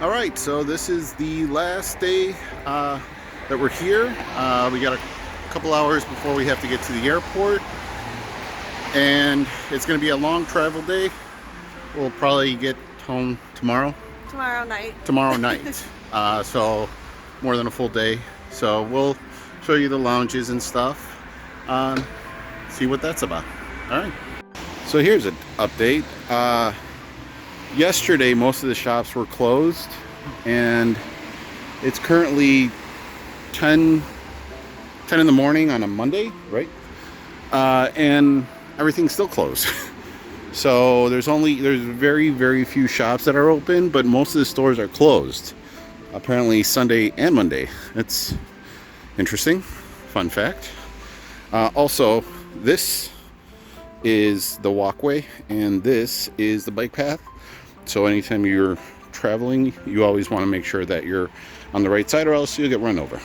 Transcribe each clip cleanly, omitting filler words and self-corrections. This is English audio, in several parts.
All right, so this is the last day that we're here. We got a couple hours before we have to get to the airport, and it's going to be a long travel day. We'll probably get home tomorrow. Tomorrow night. Tomorrow night. So more than a full day. So we'll show you the lounges and stuff. See what that's about. All right. So here's an update. Yesterday, most of the shops were closed, and it's currently 10 in the morning on a Monday, right? And everything's still closed. So there's very few shops that are open, but most of the stores are closed. Apparently Sunday and Monday. It's interesting. Fun fact. Also, this is the walkway, and this is the bike path. So anytime you're traveling, you always want to make sure that you're on the right side, or else you'll get run over.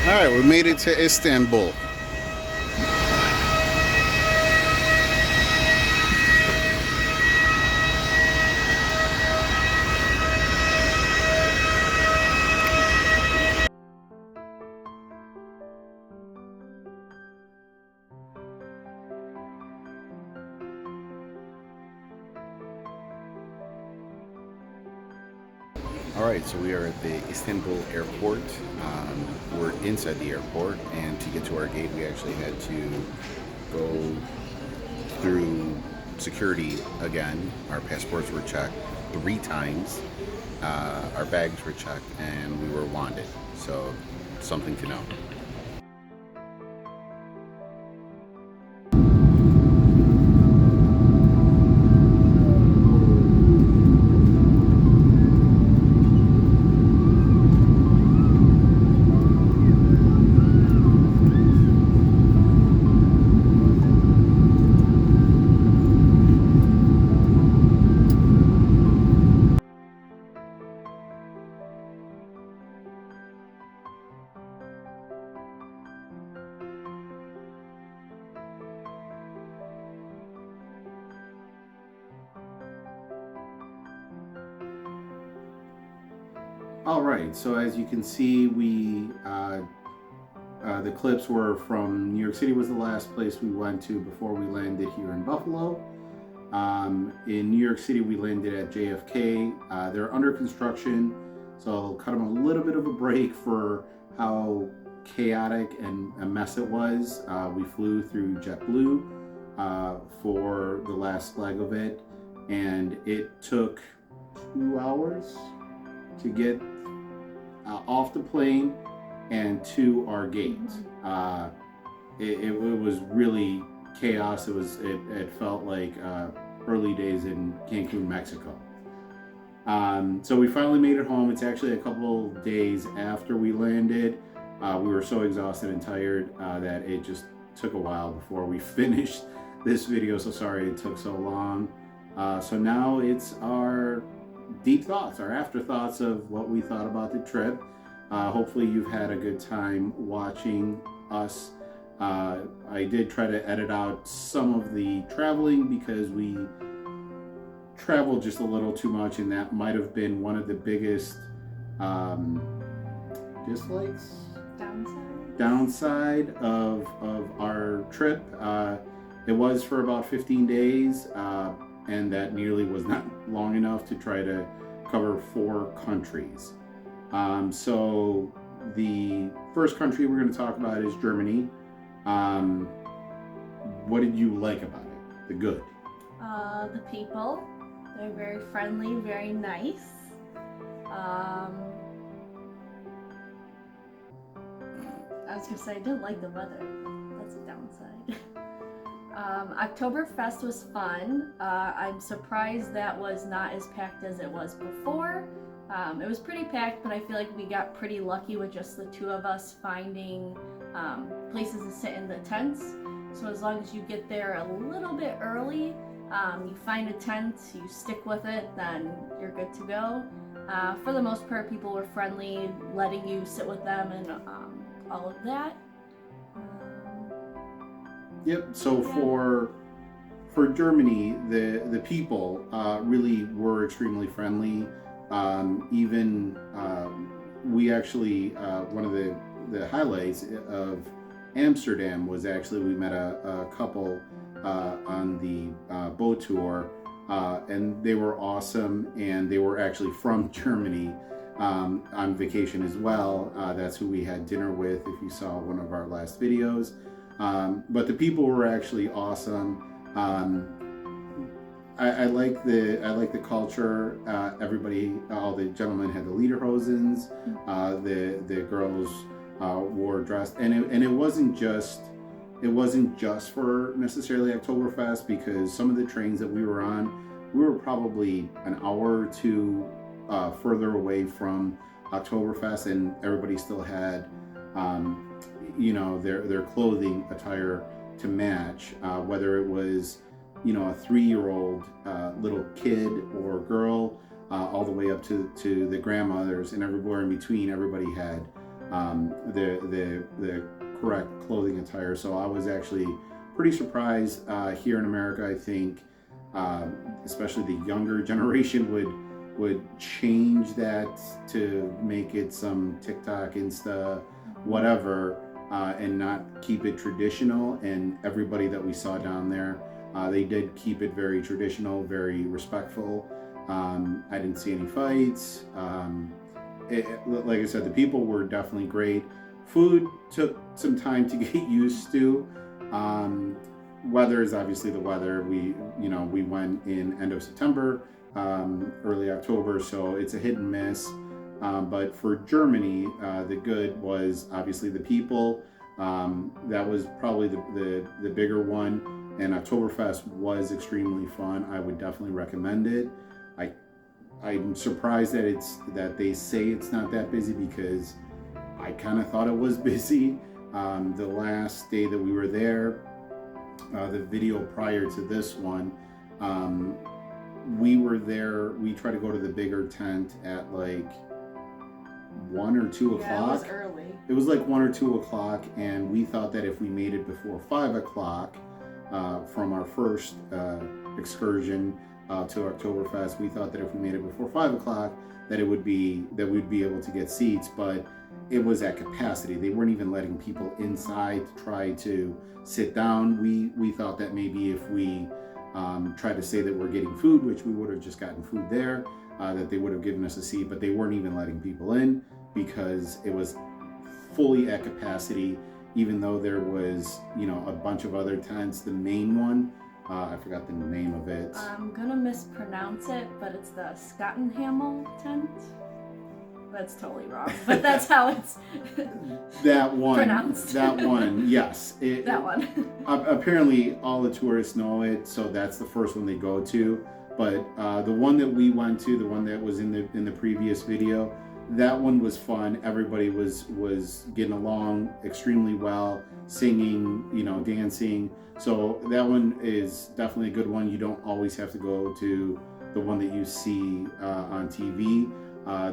All right, we made it to Istanbul. All right, so we are at the Istanbul airport. We're inside the airport, and to get to our gate, we actually had to go through security again. Our passports were checked 3 times. Our bags were checked, and we were wanded. So, something to know. All right, so as you can see, the clips were from New York City. Was the last place we went to before we landed here in Buffalo. In New York City, we landed at JFK. They're under construction, so I'll cut them a little bit of a break for how chaotic and a mess it was. We flew through JetBlue for the last leg of it, and it took 2 hours to get off the plane and to our gate. It was really chaos. It felt like early days in Cancun, Mexico. So we finally made it home. It's actually a couple days after we landed. We were so exhausted and tired that it just took a while before we finished this video. So sorry it took so long. So now it's our deep thoughts, our afterthoughts of what we thought about the trip. Hopefully you've had a good time watching us. I did try to edit out some of the traveling because we traveled just a little too much, and that might have been one of the biggest dislikes? Downside of our trip. It was for about 15 days. And that nearly was not long enough to try to cover 4 countries. So the first country we're going to talk about is Germany. What did you like about it? The good? The people. They're very friendly, very nice. I was gonna say I didn't like the weather. That's a downside. Oktoberfest was fun. I'm surprised that was not as packed as it was before. It was pretty packed, but I feel like we got pretty lucky with just the two of us finding places to sit in the tents. So as long as you get there a little bit early, you find a tent, you stick with it, then you're good to go. For the most part, people were friendly, letting you sit with them and all of that. Yep. So for Germany, the people really were extremely friendly. Even we actually one of the highlights of Amsterdam was actually we met a couple on the boat tour, and they were awesome, and they were actually from Germany on vacation as well. That's who we had dinner with if you saw one of our last videos. But the people were actually awesome. I like the culture. Everybody, all the gentlemen had the lederhosens. The girls wore dressed, and it wasn't just for necessarily Oktoberfest, because some of the trains that we were on, we were probably an hour or two further away from Oktoberfest, and everybody still had their clothing attire to match, whether it was a 3-year-old little kid or girl, all the way up to the grandmothers, and everywhere in between, everybody had the correct clothing attire. So I was actually pretty surprised. Here in America, I think especially the younger generation would change that to make it some TikTok, Insta, whatever, and not keep it traditional. And everybody that we saw down there, they did keep it very traditional, very respectful. I didn't see any fights. Like I said, the people were definitely great. Food took some time to get used to. Weather is obviously the weather. We went in end of September, early October, so it's a hit and miss. But for Germany, the good was obviously the people. That was probably the bigger one. And Oktoberfest was extremely fun. I would definitely recommend it. I'm surprised that they say it's not that busy, because I kind of thought it was busy. The last day that we were there, the video prior to this one, we were there. We tried to go to the bigger tent at like 1 or 2 o'clock. Yeah, it was early. It was like 1 or 2 o'clock, and we thought that if we made it before 5 o'clock from our first excursion to Oktoberfest, we thought that if we made it before 5 o'clock, that we'd be able to get seats, but it was at capacity. They weren't even letting people inside to try to sit down. We thought that maybe if we tried to say that we're getting food, which we would have just gotten food there, that they would have given us a seat, but they weren't even letting people in because it was fully at capacity, even though there was, a bunch of other tents. The main one, I forgot the name of it. I'm gonna mispronounce it, but it's the Schottenhamel tent. That's totally wrong, but that's how it's that one pronounced. That one, yes. That one. Apparently, all the tourists know it, so that's the first one they go to. But the one that we went to, the one that was in the previous video, that one was fun. Everybody was getting along extremely well, singing, dancing. So that one is definitely a good one. You don't always have to go to the one that you see on TV.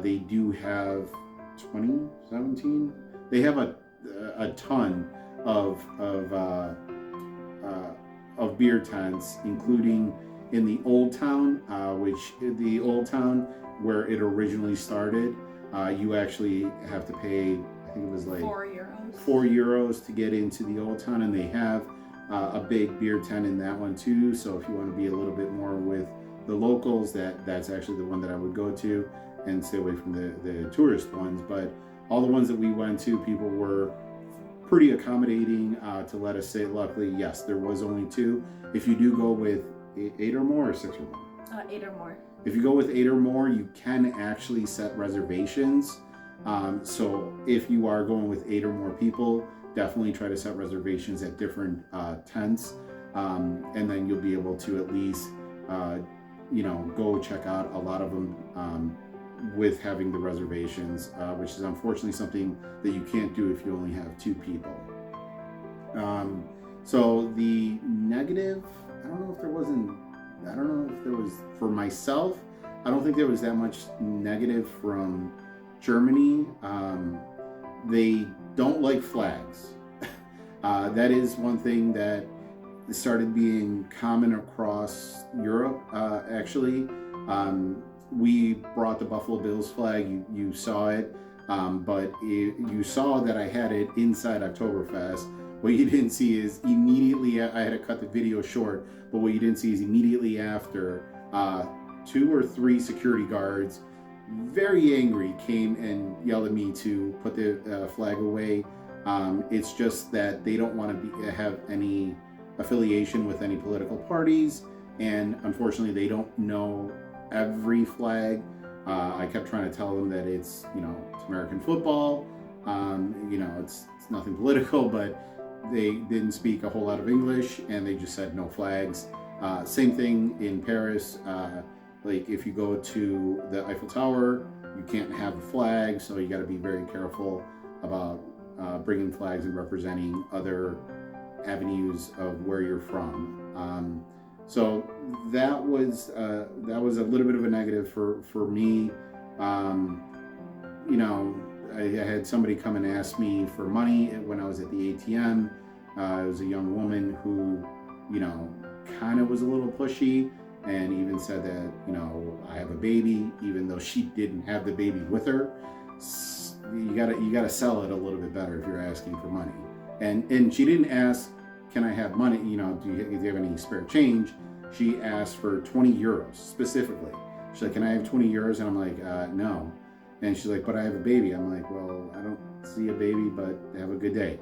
They do have 2017. They have a ton of beer tents, including in the Old Town, the Old Town where it originally started. You actually have to pay, I think it was like €4 to get into the Old Town, and they have a big beer tent in that one too. So if you want to be a little bit more with the locals, that's actually the one that I would go to, and stay away from the tourist ones. But all the ones that we went to, people were pretty accommodating to let us sit. Luckily, yes, there was only 2. If you do go with 8 or more, or 6 or more? 8 or more. If you go with 8 or more, you can actually set reservations. So if you are going with 8 or more people, definitely try to set reservations at different tents. and then you'll be able to at least go check out a lot of them with having the reservations, which is unfortunately something that you can't do if you only have 2 people. So the negative, I don't know if there was, for myself, I don't think there was that much negative from Germany. They don't like flags. That is one thing that started being common across Europe, actually. We brought the Buffalo Bills flag, you saw it, but you saw that I had it inside Oktoberfest. What you didn't see is immediately, I had to cut the video short, but what you didn't see is immediately after, 2 or 3 security guards, very angry, came and yelled at me to put the flag away. It's just that they don't want to have any affiliation with any political parties, and unfortunately they don't know every flag. I kept trying to tell them that it's American football, it's nothing political, but they didn't speak a whole lot of English, and they just said no flags. Same thing in Paris. Like if you go to the Eiffel Tower, you can't have a flag, so you got to be very careful about bringing flags and representing other avenues of where you're from. So that was a little bit of a negative for me. I had somebody come and ask me for money when I was at the ATM. It was a young woman who, kind of was a little pushy, and even said that, I have a baby, even though she didn't have the baby with her. You gotta sell it a little bit better if you're asking for money. And she didn't ask, can I have money? Do you have any spare change? She asked for 20 euros specifically. She's like, can I have 20 euros? And I'm like, no. And she's like, but I have a baby. I'm like, well, I don't see a baby, but have a good day.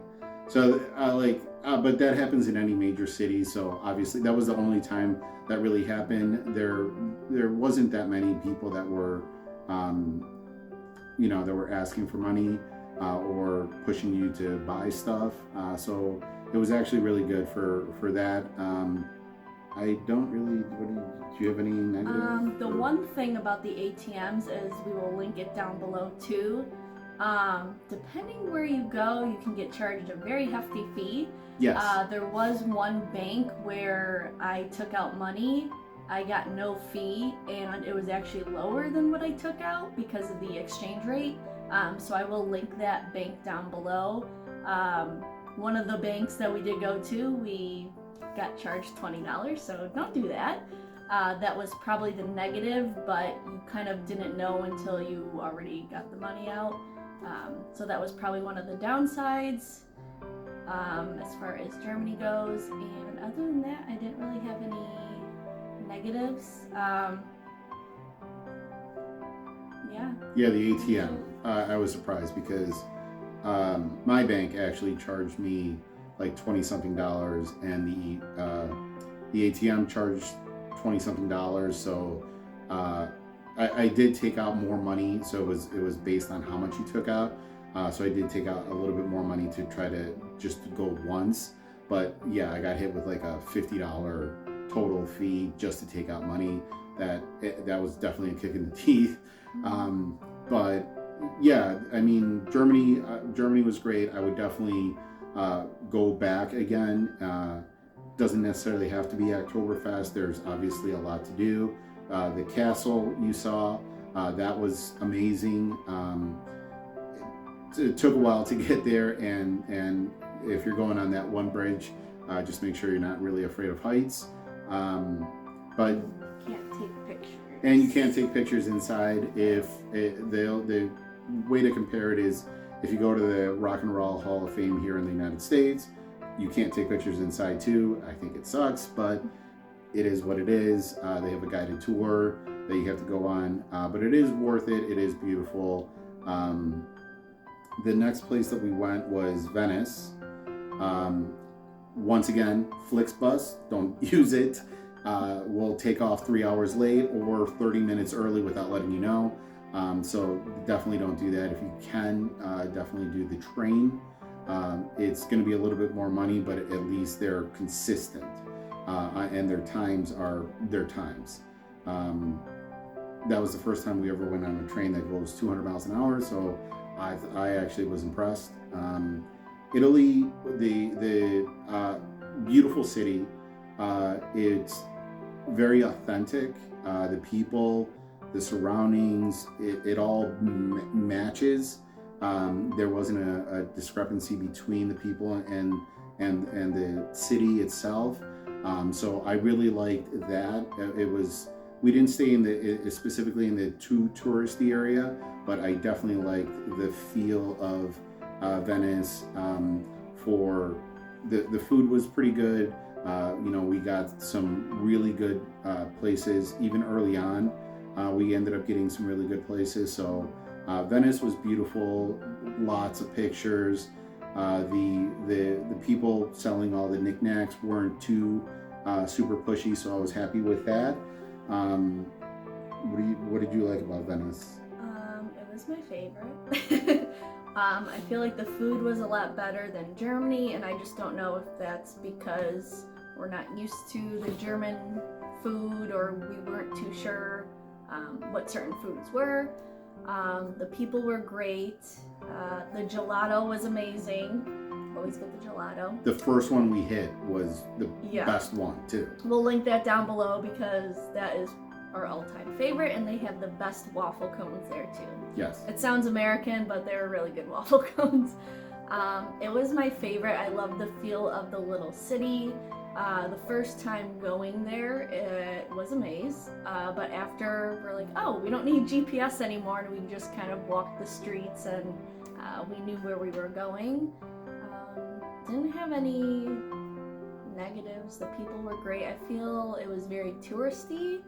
So but that happens in any major city. So obviously that was the only time that really happened. There wasn't that many people that were, that were asking for money or pushing you to buy stuff. So it was actually really good for that. I don't really, do you have any negative? The one thing about the ATMs is we will link it down below too. Depending where you go, you can get charged a very hefty fee. Yes. There was one bank where I took out money, I got no fee, and it was actually lower than what I took out because of the exchange rate. So I will link that bank down below. One of the banks that we did go to, we got charged $20, so don't do that. That was probably the negative, but you kind of didn't know until you already got the money out. So that was probably one of the downsides as far as Germany goes. And other than that, I didn't really have any negatives. Yeah, the ATM. I was surprised because my bank actually charged me like $20-something, and the ATM charged $20-something. So I did take out more money. So it was based on how much you took out. So I did take out a little bit more money to try to just go once. But yeah, I got hit with like a $50 total fee just to take out money. That was definitely a kick in the teeth. But yeah, I mean, Germany was great. I would definitely go back again. Doesn't necessarily have to be Oktoberfest. There's obviously a lot to do. The castle you saw, that was amazing. It took a while to get there, and if you're going on that one bridge, just make sure you're not really afraid of heights. But can't take pictures. And you can't take pictures inside. The way to compare it is if you go to the Rock and Roll Hall of Fame here in the United States, you can't take pictures inside too. I think it sucks, but it is what it is. They have a guided tour that you have to go on, but it is worth it. It is beautiful. The next place that we went was Venice. Once again, Flixbus, don't use it. We'll take off 3 hours late or 30 minutes early without letting you know. So definitely don't do that. If you can, definitely do the train. It's going to be a little bit more money, but at least they're consistent. and their times are their times. That was the first time we ever went on a train that goes 200 miles an hour, so I actually was impressed. Italy, the beautiful city. It's very authentic. The people, the surroundings, it all matches. There wasn't a discrepancy between the people and the city itself. So I really liked that. We didn't stay specifically in the too touristy area, but I definitely liked the feel of Venice. For the food was pretty good. We got some really good places even early on. We ended up getting some really good places. So Venice was beautiful. Lots of pictures. The people selling all the knickknacks weren't too super pushy, so I was happy with that. What did you like about Venice? It was my favorite. I feel like the food was a lot better than Germany, and I just don't know if that's because we're not used to the German food or we weren't too sure what certain foods were. The people were great. The gelato was amazing. Always get the gelato. The first one we hit was the best one too. We'll link that down below because that is our all-time favorite, and they have the best waffle cones there too. Yes. It sounds American, but they're really good waffle cones. It was my favorite. I love the feel of the little city. The first time going there, it was a maze. But after, we're like, oh, we don't need GPS anymore, and we just kind of walked the streets, and we knew where we were going. Didn't have any negatives. The people were great. I feel it was very touristy.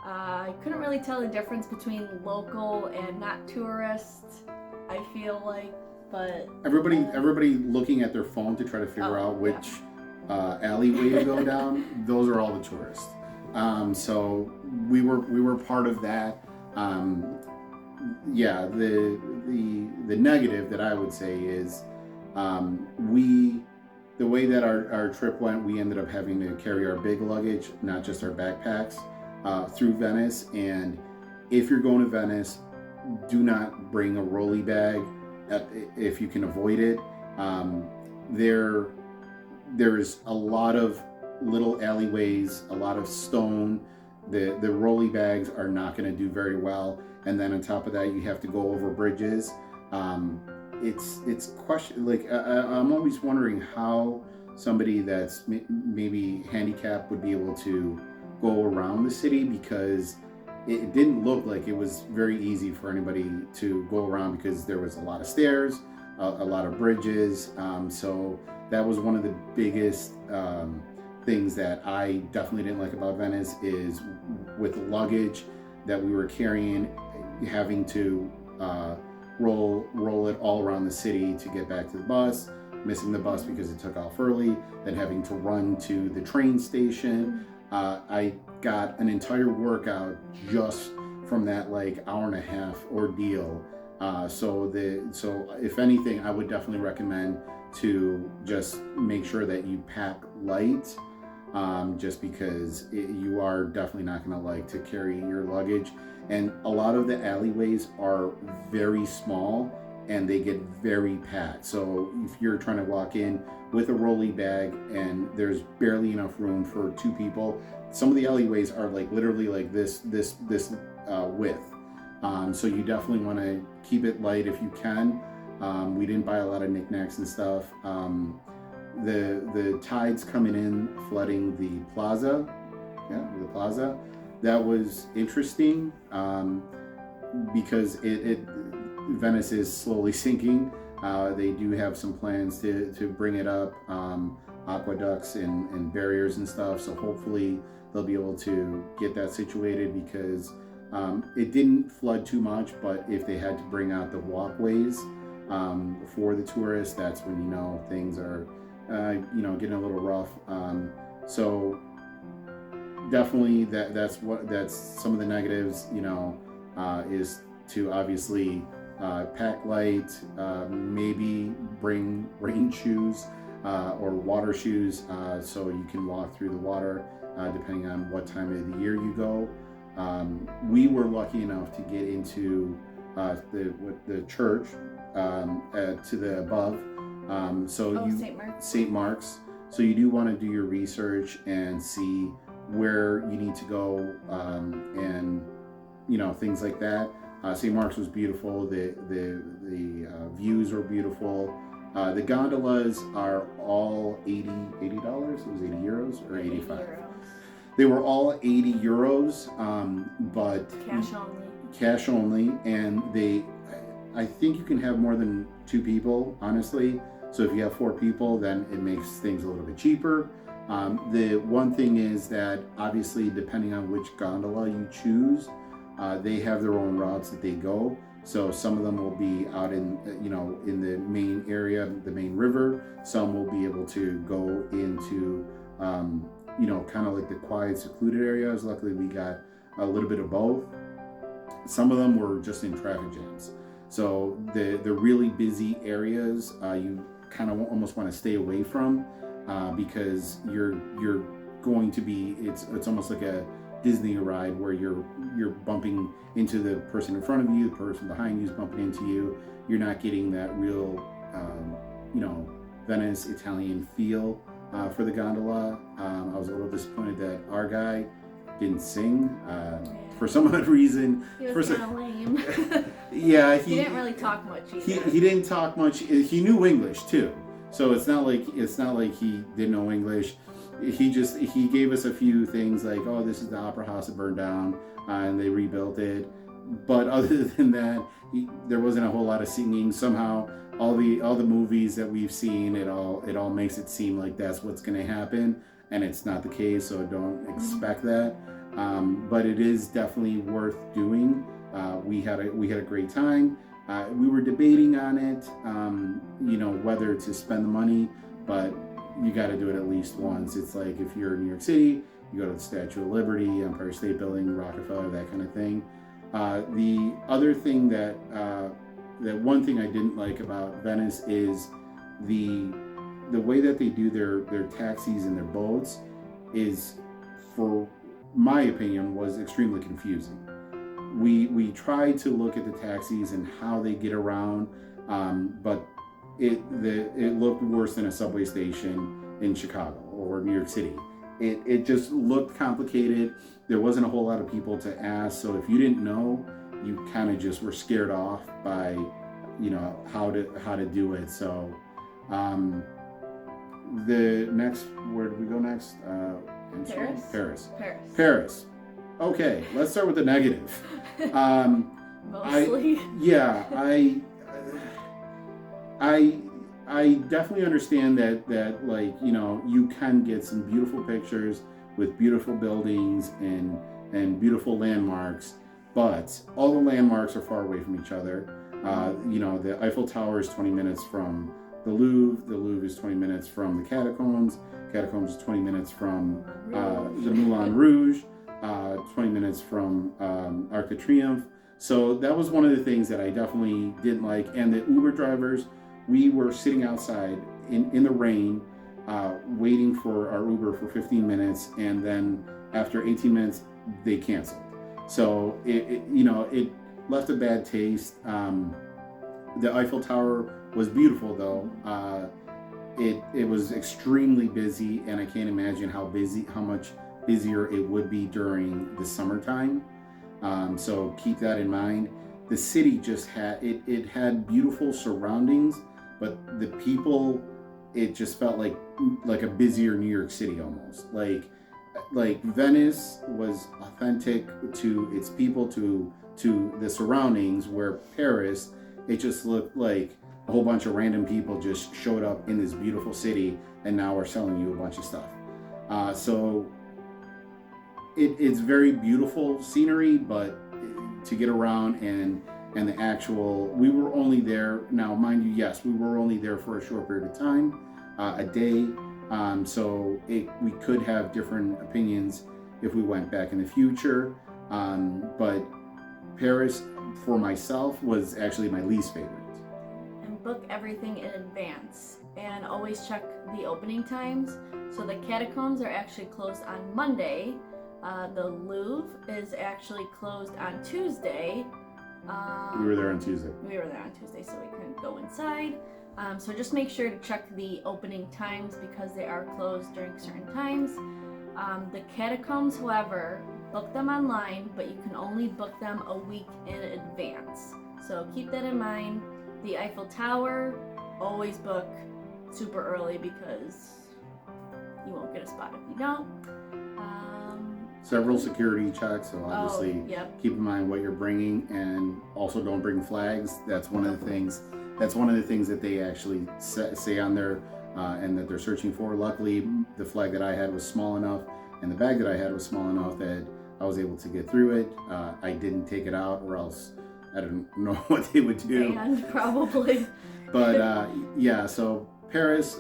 I couldn't really tell the difference between local and not tourist, I feel like, but everybody looking at their phone to try to figure out which alleyway to go down. Those are all the tourists. So we were part of that. The negative that I would say is the way that our trip went, we ended up having to carry our big luggage, not just our backpacks, through Venice. And if you're going to Venice, do not bring a rolly bag if you can avoid it. There is a lot of little alleyways, a lot of stone. The rolly bags are not going to do very well. And then on top of that, you have to go over bridges. It's question, like I'm always wondering how somebody that's maybe handicapped would be able to go around the city, because it didn't look like it was very easy for anybody to go around, because there was a lot of stairs, a lot of bridges. So that was one of the biggest things that I definitely didn't like about Venice, is with the luggage that we were carrying, having to roll it all around the city to get back to the bus, missing the bus because it took off early, then having to run to the train station. I got an entire workout just from that hour and a half ordeal. So if anything, I would definitely recommend to just make sure that you pack light, just because you are definitely not going to like to carry your luggage. And a lot of the alleyways are very small and they get very packed. So if you're trying to walk in with a rolly bag and there's barely enough room for two people, some of the alleyways are literally this width. So you definitely want to keep it light if you can. We didn't buy a lot of knickknacks and stuff. The tides coming in, flooding the Plaza. The Plaza. That was interesting, because Venice is slowly sinking. They do have some plans to bring it up, aqueducts and barriers and stuff. So hopefully they'll be able to get that situated, because it didn't flood too much, but if they had to bring out the walkways for the tourists, that's when things are getting a little rough. So definitely that's some of the negatives, is to obviously pack light, maybe bring rain shoes. or water shoes, so you can walk through the water depending on what time of the year you go. We were lucky enough to get into the church to the above. St. Mark's. So you do want to do your research and see where you need to go, and things like that. St. Mark's was beautiful. The views were beautiful. The gondolas are all $80. It was 80 euros or 85. They were all 80 euros, but cash only, and I think you can have more than 2 people, honestly. So if you have 4 people, then it makes things a little bit cheaper. The one thing is that obviously, depending on which gondola you choose, they have their own routes that they go. So some of them will be out in the main area, the main river. Some will be able to go into kind of like the quiet, secluded areas. Luckily, we got a little bit of both. Some of them were just in traffic jams. So the really busy areas, you kind of almost want to stay away from, because you're going to be, it's almost like a Disney ride where you're bumping into the person in front of you, the person behind you is bumping into you. You're not getting that real Venice Italian feel for the gondola. I was a little disappointed that our guy didn't sing for some odd reason. He was kind of lame. Yeah, he didn't really talk much either. He didn't talk much. He knew English too, so it's not like he didn't know English. He gave us a few things like, oh, this is the opera house that burned down and they rebuilt it. But other than that, there wasn't a whole lot of singing. Somehow, all the movies that we've seen, it all makes it seem like that's what's going to happen, and it's not the case. So don't expect that. But it is definitely worth doing. We had a great time. We were debating on it, whether to spend the money, but you got to do it at least once. It's like if you're in New York City, you go to the Statue of Liberty, Empire State Building, Rockefeller, that kind of thing. The other thing that one thing I didn't like about Venice is the way that they do their taxis and their boats is, for my opinion, was extremely confusing. We tried to look at the taxis and how they get around, but it looked worse than a subway station in Chicago or New York City. It just looked complicated. There wasn't a whole lot of people to ask, so if you didn't know, you kind of just were scared off by how to do it. So the next, where do we go next? Paris. Okay, let's start with the negative. Mostly. I definitely understand that you can get some beautiful pictures with beautiful buildings and beautiful landmarks, but all the landmarks are far away from each other. The Eiffel Tower is 20 minutes from the Louvre. The Louvre is 20 minutes from the Catacombs. Catacombs is 20 minutes from the Moulin Rouge. 20 minutes from Arc de Triomphe. So that was one of the things that I definitely didn't like. And the Uber drivers, we were sitting outside in the rain, waiting for our Uber for 15 minutes, and then after 18 minutes, they canceled. So it left a bad taste. The Eiffel Tower was beautiful, though. It was extremely busy, and I can't imagine how much busier it would be during the summertime. So keep that in mind. The city just had beautiful surroundings, but the people, it just felt like a busier New York City almost. Like Venice was authentic to its people, to the surroundings, where Paris, it just looked like a whole bunch of random people just showed up in this beautiful city and now are selling you a bunch of stuff. So it's very beautiful scenery, but to get around and the actual, we were only there, now mind you, yes, we were only there for a short period of time, a day, so we could have different opinions if we went back in the future, but Paris, for myself, was actually my least favorite. book everything in advance and always check the opening times. So the catacombs are actually closed on Monday. The Louvre is actually closed on Tuesday. We were there on Tuesday. We were there on Tuesday, so we couldn't go inside. So just make sure to check the opening times because they are closed during certain times. The catacombs, however, book them online, but you can only book them a week in advance. So keep that in mind. The Eiffel Tower, always book super early because you won't get a spot if you don't. Several security checks, so obviously yep. keep in mind what you're bringing, and also don't bring flags. That's one of the things. That's one of the things that they actually say on there, and that they're searching for. Luckily, the flag that I had was small enough, and the bag that I had was small enough that I was able to get through it. I didn't take it out, or else I don't know what they would do. And probably. But yeah, so Paris,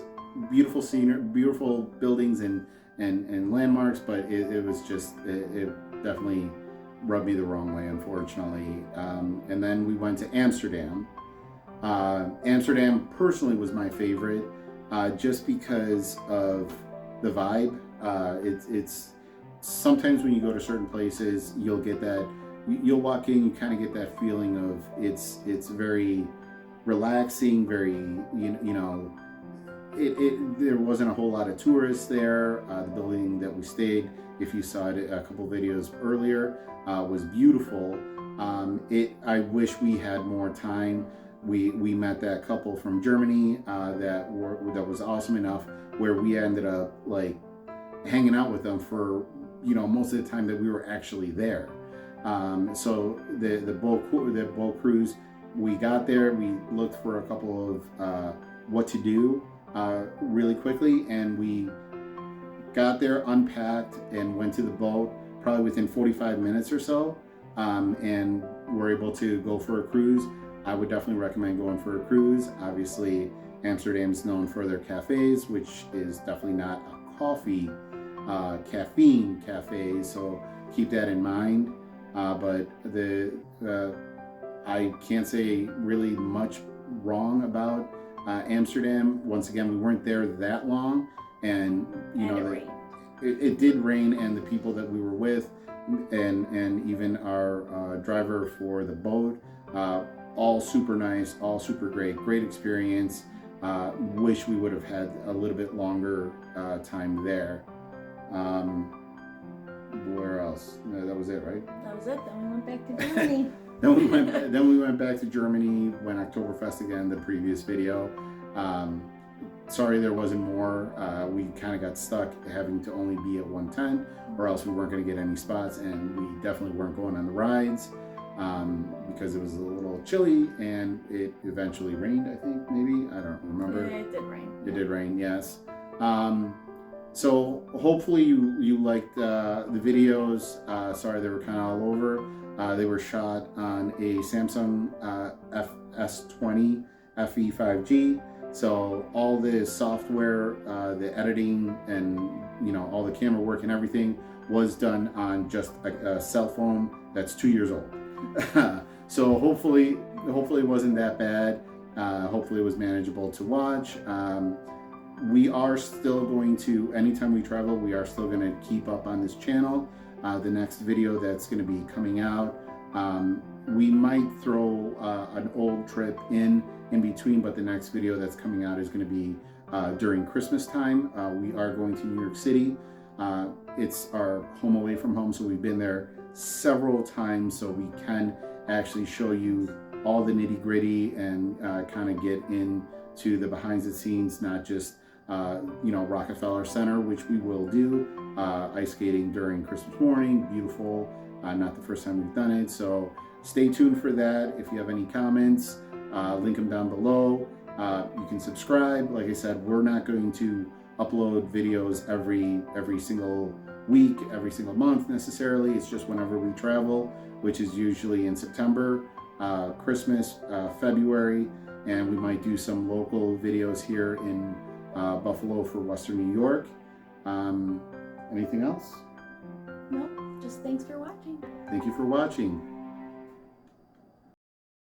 beautiful scenery, beautiful buildings and landmarks, but it was just, it definitely rubbed me the wrong way, unfortunately. And then we went to Amsterdam. Amsterdam personally was my favorite, just because of the vibe. It's sometimes when you go to certain places, you'll get that, you'll walk in, you kind of get that feeling of it's very relaxing, very, you know, there wasn't a whole lot of tourists there. The building that we stayed, if you saw it a couple videos earlier, was beautiful. I wish we had more time. We met that couple from Germany that was awesome enough, where we ended up like hanging out with them for, you know, most of the time that we were actually there. So the boat cruise, we got there, we looked for a couple of what to do really quickly, and we got there, unpacked, and went to the boat probably within 45 minutes or so, and were able to go for a cruise. I would definitely recommend going for a cruise. Obviously, Amsterdam's known for their cafes, which is definitely not a caffeine cafe, so keep that in mind. But I can't say really much wrong about Amsterdam. Once again, we weren't there that long, and it did rain, and the people that we were with, and even our driver for the boat, all super nice, all super great experience. Wish we would have had a little bit longer time there. Where else? No, that was it, right? That was it. Then we went back to Germany. Then we went back to Germany when Oktoberfest again, the previous video. Sorry there wasn't more. We kind of got stuck having to only be at 110, or else we weren't going to get any spots, and we definitely weren't going on the rides because it was a little chilly, and it eventually rained, I think, maybe. I don't remember. Yeah, it did rain. It did rain, yes. So hopefully you liked the videos. Sorry they were kind of all over. They were shot on a Samsung S20 FE 5G. So all the software, the editing, and all the camera work and everything was done on just a cell phone that's 2 years old. So hopefully it wasn't that bad. Hopefully it was manageable to watch. We are still going to, anytime we travel, we are still going to keep up on this channel. The next video that's going to be coming out, we might throw an old trip in between, but the next video that's coming out is going to be during Christmas time. We are going to New York City. It's our home away from home, so we've been there several times, so we can actually show you all the nitty gritty and kind of get into the behind the scenes, not just Rockefeller Center, which we will do. Ice skating during Christmas morning, beautiful. Not the first time we've done it, so stay tuned for that. If you have any comments, link them down below. You can subscribe. Like I said, we're not going to upload videos every single week, every single month necessarily. It's just whenever we travel, which is usually in September, Christmas, February, and we might do some local videos here in Buffalo for Western New York. Anything else? Nope, just thanks for watching. Thank you for watching.